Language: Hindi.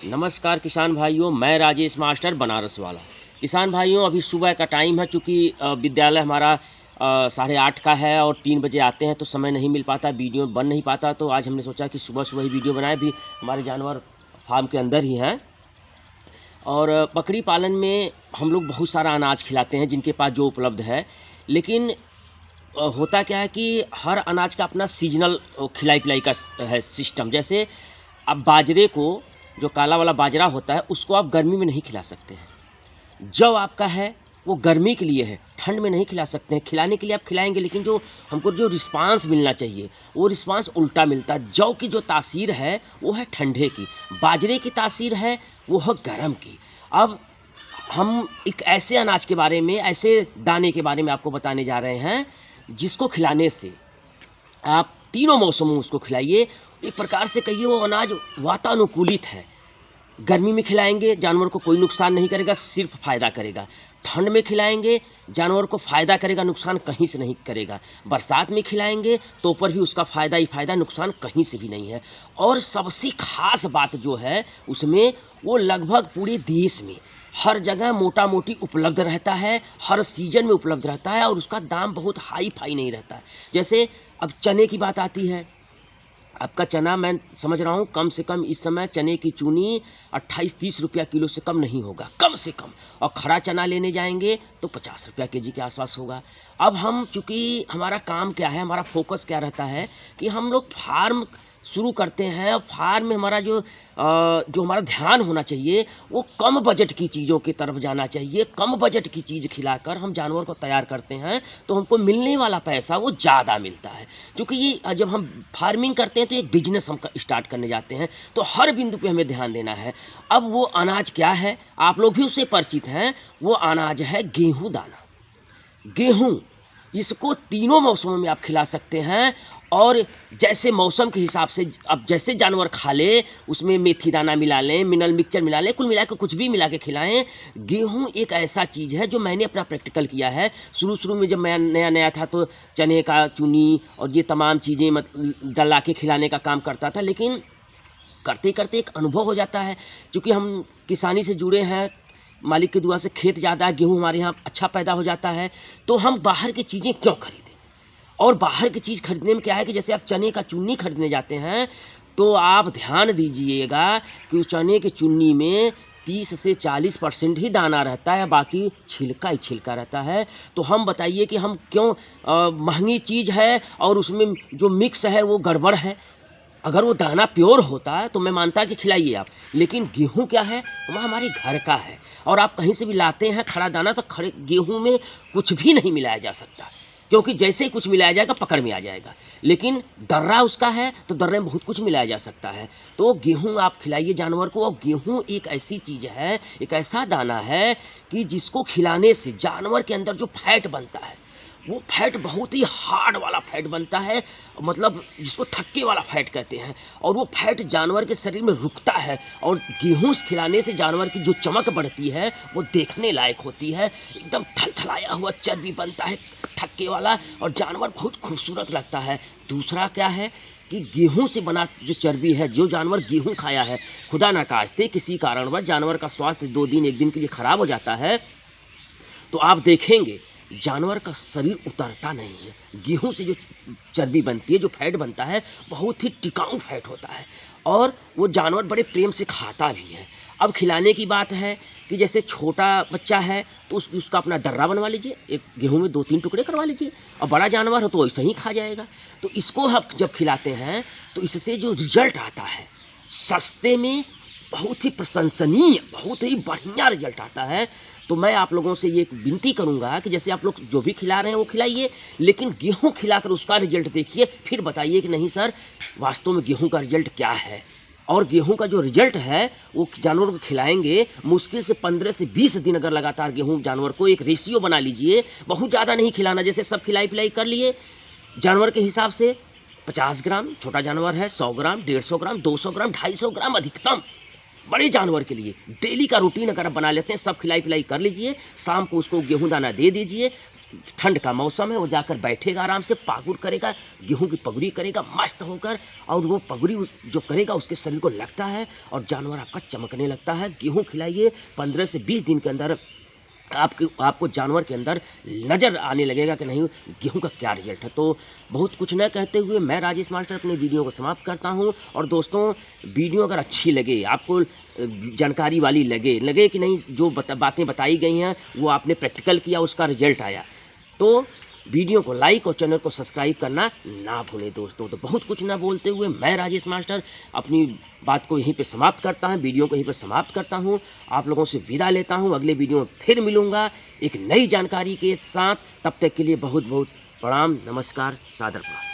नमस्कार किसान भाइयों, मैं राजेश मास्टर बनारस वाला। किसान भाइयों, अभी सुबह का टाइम है, चूँकि विद्यालय हमारा 8:30 का है और 3 बजे आते हैं तो समय नहीं मिल पाता, वीडियो बन नहीं पाता। तो आज हमने सोचा कि सुबह-सुबह ही वीडियो बनाएँ, भी हमारे जानवर फार्म के अंदर ही हैं। और बकरी पालन में हम लोग बहुत सारा अनाज खिलाते हैं जिनके पास जो उपलब्ध है। लेकिन होता क्या है कि हर अनाज का अपना सीज़नल खिलाई-पिलाई का है सिस्टम। जैसे अब बाजरे को, जो काला वाला बाजरा होता है, उसको आप गर्मी में नहीं खिला सकते हैं। जौ आपका है, वो गर्मी के लिए है, ठंड में नहीं खिला सकते हैं। खिलाने के लिए आप खिलाएँगे, लेकिन जो हमको जो रिस्पांस मिलना चाहिए, वो रिस्पांस उल्टा मिलता है। जौ की जो तासीर है, वो है ठंडे की, बाजरे की तासीर है, वो है गरम की। अब हम एक ऐसे अनाज के बारे में, ऐसे दाने के बारे में आपको बताने जा रहे हैं, जिसको खिलाने से आप तीनों मौसमों में उसको खिलाइए। एक प्रकार से कहिए वो अनाज वातानुकूलित है। गर्मी में खिलाएँगे, जानवर को कोई नुकसान नहीं करेगा, सिर्फ़ फ़ायदा करेगा। ठंड में खिलाएँगे, जानवर को फ़ायदा करेगा, नुकसान कहीं से नहीं करेगा। बरसात में खिलाएँगे तो ऊपर भी उसका फ़ायदा ही फ़ायदा, नुकसान कहीं से भी नहीं है। और सबसे ख़ास बात जो है उसमें, वो लगभग पूरे देश में हर जगह मोटा-मोटी उपलब्ध रहता है, हर सीज़न में उपलब्ध रहता है और उसका दाम बहुत हाई-फ़ाई नहीं रहता है। जैसे अब चने की बात आती है, आपका चना मैं समझ रहा हूँ कम से कम इस समय चने की चूनी 28-30 रुपया किलो से कम नहीं होगा, कम से कम। और खरा चना लेने जाएँगे तो 50 रुपया केजी के आसपास होगा। अब हम, चूँकि हमारा काम क्या है, हमारा फ़ोकस क्या रहता है कि हम लोग फार्म शुरू करते हैं और फार्म में हमारा जो हमारा ध्यान होना चाहिए, वो कम बजट की चीज़ों की तरफ जाना चाहिए। कम बजट की चीज़ खिलाकर हम जानवर को तैयार करते हैं तो हमको मिलने वाला पैसा वो ज़्यादा मिलता है। क्योंकि ये जब हम फार्मिंग करते हैं तो एक बिज़नेस हम स्टार्ट करने जाते हैं, तो हर बिंदु पे हमें ध्यान देना है। अब वो अनाज क्या है, आप लोग भी उससे परिचित हैं, वो अनाज है गेहूँ दाना। गेहूँ, इसको तीनों मौसमों में आप खिला सकते हैं। और जैसे मौसम के हिसाब से, अब जैसे जानवर खा ले, उसमें मेथी दाना मिला लें, मिनरल मिक्सचर मिला लें, कुल मिला के कुछ भी मिला के खिलाएँ। गेहूँ एक ऐसा चीज़ है जो मैंने अपना प्रैक्टिकल किया है। शुरू-शुरू में जब मैं नया-नया था तो चने का चूनी और ये तमाम चीज़ें डला के खिलाने का काम करता था, लेकिन करते-करते एक अनुभव हो जाता है। क्योंकि हम किसानी से जुड़े हैं, मालिक की दुआ से खेत ज़्यादा है, गेहूँ हमारे यहाँ अच्छा पैदा हो जाता है, तो हम बाहर की चीज़ें क्यों खरीदें? और बाहर की चीज़ खरीदने में क्या है कि जैसे आप चने का चुन्नी खरीदने जाते हैं, तो आप ध्यान दीजिएगा कि उस चने की चुन्नी में 30 से 40% ही दाना रहता है, बाकी छिलका ही छिलका रहता है। तो हम बताइए कि हम क्यों, महँगी चीज़ है और उसमें जो मिक्स है वो गड़बड़ है। अगर वो दाना प्योर होता तो मैं मानता कि खिलाइए आप, लेकिन गेहूँ क्या है, वो हमारे घर का है। और आप कहीं से भी लाते हैं खड़ा दाना, तो खड़े गेहूँ में कुछ भी नहीं मिलाया जा सकता, क्योंकि जैसे ही कुछ मिलाया जाएगा पकड़ में आ जाएगा। लेकिन दर्रा उसका है तो दर्रे में बहुत कुछ मिलाया जा सकता है। तो गेहूँ आप खिलाइए जानवर को। और गेहूँ एक ऐसी चीज़ है, एक ऐसा दाना है कि जिसको खिलाने से जानवर के अंदर जो फैट बनता है, वो फैट बहुत ही हार्ड वाला फैट बनता है, मतलब जिसको थक्के वाला फैट कहते हैं। और वो फैट जानवर के शरीर में रुकता है, और गेहूँ खिलाने से जानवर की जो चमक बढ़ती है वो देखने लायक होती है। एकदम थलथलाया हुआ चर्बी बनता है थक्के वाला, और जानवर बहुत खूबसूरत लगता है। दूसरा क्या है कि गेहूँ से बना जो चर्बी है, जो जानवर गेहूँ खाया है, खुदा ना खास्ते किसी कारणवश जानवर का स्वास्थ्य 2 दिन 1 दिन के लिए ख़राब हो जाता है, तो आप देखेंगे जानवर का शरीर उतरता नहीं है। गेहूँ से जो चर्बी बनती है, जो फैट बनता है, बहुत ही टिकाऊ फैट होता है, और वो जानवर बड़े प्रेम से खाता भी है। अब खिलाने की बात है कि जैसे छोटा बच्चा है तो उसका अपना दर्रा बनवा लीजिए, एक गेहूँ में 2-3 टुकड़े करवा लीजिए, और बड़ा जानवर हो तो वैसे ही खा जाएगा। तो इसको हम जब खिलाते हैं तो इससे जो रिजल्ट आता है, सस्ते में बहुत ही प्रशंसनीय, बहुत ही बढ़िया रिजल्ट आता है। तो मैं आप लोगों से ये एक विनती करूँगा कि जैसे आप लोग जो भी खिला रहे हैं वो खिलाइए, लेकिन गेहूँ खिलाकर उसका रिजल्ट देखिए, फिर बताइए कि नहीं सर, वास्तव में गेहूँ का रिजल्ट क्या है। और गेहूँ का जो रिजल्ट है वो जानवर को खिलाएँगे, मुश्किल से 15 से 20 दिन अगर लगातार गेहूँ जानवर को, एक रेशियो बना लीजिए, बहुत ज़्यादा नहीं खिलाना। जैसे सब खिलाई-पिलाई कर लिए जानवर के हिसाब से, 50 ग्राम छोटा जानवर है, 100 ग्राम, 150 ग्राम, 200 ग्राम, 250 ग्राम अधिकतम बड़े जानवर के लिए। डेली का रूटीन अगर आप बना लेते हैं, सब खिलाई-पिलाई कर लीजिए, शाम को उसको गेहूँ दाना दे दीजिए, ठंड का मौसम है, वो जाकर बैठेगा आराम से, पागुर करेगा, गेहूं की पगुरी करेगा मस्त होकर, और वो पगुरी जो करेगा उसके शरीर को लगता है और जानवर आपका चमकने लगता है। गेहूं खिलाइए, 15 से 20 दिन के अंदर आपको जानवर के अंदर नज़र आने लगेगा कि नहीं गेहूं का क्या रिजल्ट है। तो बहुत कुछ न कहते हुए मैं राजेश मास्टर अपने वीडियो को समाप्त करता हूं। और दोस्तों, वीडियो अगर अच्छी लगे, आपको जानकारी वाली लगे कि नहीं, जो बातें बताई गई हैं वो आपने प्रैक्टिकल किया, उसका रिजल्ट आया, तो वीडियो को लाइक और चैनल को सब्सक्राइब करना ना भूलें दोस्तों। तो बहुत कुछ ना बोलते हुए मैं राजेश मास्टर अपनी बात को यहीं पे समाप्त करता हूं, वीडियो को यहीं पे समाप्त करता हूं, आप लोगों से विदा लेता हूं। अगले वीडियो में फिर मिलूंगा एक नई जानकारी के साथ। तब तक के लिए बहुत बहुत प्रणाम, नमस्कार, सादर प्रणाम।